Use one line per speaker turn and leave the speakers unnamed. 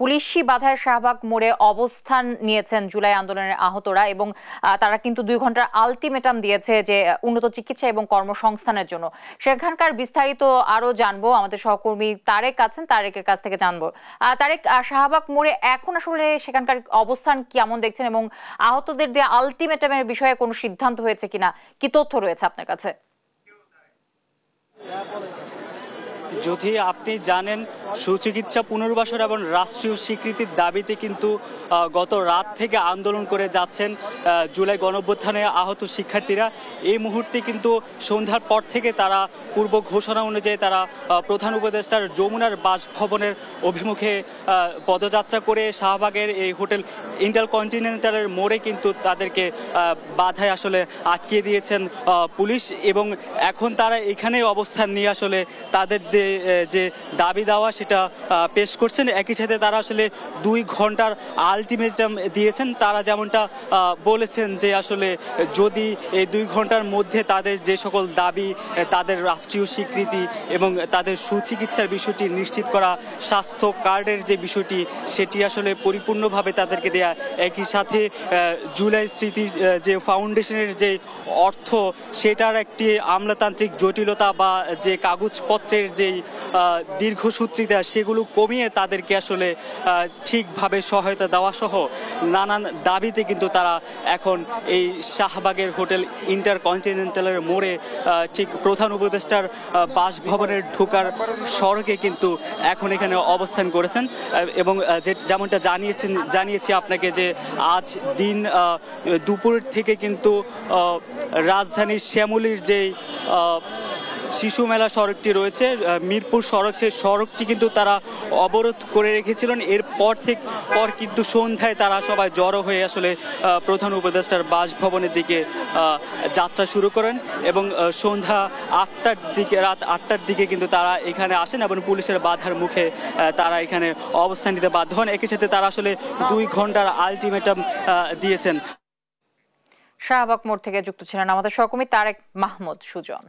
পুলিশি বাধায় শাহবাগ মোড়ে অবস্থান নিয়েছেন জুলাই আন্দোলনের আহতরা এবং তারা কিন্তু 2 ঘন্টার আলটিমেটাম দিয়েছে যে উন্নত চিকিৎসা এবং কর্মসংস্থানের জন্য। সেখানকার বিস্তারিত আরো জানবো, আমাদের সহকর্মী তারেক আছেন, তারেকের কাছ থেকে জানবো। তারেক, শাহবাগ মোড়ে এখন আসলে সেখানকার অবস্থান কেমন দেখছেন এবং আহতদের দেওয়া আলটিমেটামের বিষয়ে কোনো সিদ্ধান্ত হয়েছে কিনা, কি তথ্য রয়েছে আপনার কাছে?
যদি আপনি জানেন, সুচিকিৎসা পুনর্বাসন এবং রাষ্ট্রীয় স্বীকৃতির দাবিতে কিন্তু গত রাত থেকে আন্দোলন করে যাচ্ছেন জুলাই গণঅভ্যুত্থানে আহত শিক্ষার্থীরা। এই মুহূর্তে কিন্তু সন্ধ্যার পর থেকে তারা পূর্ব ঘোষণা অনুযায়ী তারা প্রধান উপদেষ্টার যমুনার বাসভবনের অভিমুখে পদযাত্রা করে শাহবাগের এই হোটেল ইন্টারকন্টিনেন্টালের মোড়ে কিন্তু তাদেরকে বাধায় আসলে আটকিয়ে দিয়েছেন পুলিশ, এবং এখন তারা এখানে অবস্থান নিয়ে আসলে তাদের যে দাবি দেওয়া সেটা পেশ করছেন। একই সাথে তারা আসলে 2 ঘন্টার আলটিমেটাম দিয়েছেন। তারা যেমনটা বলেছেন যে আসলে যদি এই 2 ঘন্টার মধ্যে তাদের যে সকল দাবি, তাদের রাষ্ট্রীয় স্বীকৃতি এবং তাদের সুচিকিৎসার বিষয়টি নিশ্চিত করা, স্বাস্থ্য কার্ডের যে বিষয়টি সেটি আসলে পরিপূর্ণভাবে তাদেরকে দেয়া, একই সাথে জুলাই স্মৃতি যে ফাউন্ডেশনের যে অর্থ সেটার একটি আমলাতান্ত্রিক জটিলতা বা যে কাগজপত্রের যেই দীর্ঘসূত্রিতা সেগুলো কমিয়ে তাদেরকে আসলে ঠিকভাবে সহায়তা দেওয়া সহ নানান দাবিতে কিন্তু তারা এখন এই শাহবাগের হোটেল ইন্টারকন্টিনেন্টালের মোড়ে ঠিক প্রধান উপদেষ্টার বাসভবনের ঢোকার সড়কে কিন্তু এখন এখানে অবস্থান করেছেন। এবং যেমনটা জানিয়েছি আপনাকে যে আজ দিন দুপুর থেকে কিন্তু রাজধানীর শ্যামলীর যেই শিশু মেলা সড়কটি রয়েছে, মিরপুর সড়ক, সেই সড়কটি কিন্তু তারা অবরোধ করে রেখেছিলেন। এরপর কিন্তু সন্ধ্যায় তারা সবাই জড়ো হয়ে আসলে প্রধান উপদেষ্টার বাসভবনের দিকে যাত্রা শুরু করেন এবং সন্ধ্যা 8টার দিকে, রাত 8টার দিকে কিন্তু তারা এখানে আসেন এবং পুলিশের বাধার মুখে তারা এখানে অবস্থান নিতে বাধ্য হন। একই সাথে তারা আসলে 2 ঘন্টার আলটিমেটাম দিয়েছেন।
শাহবাগ মোড় থেকে যুক্ত ছিলেন আমাদের সহকর্মী তারেক মাহমুদ সুজন।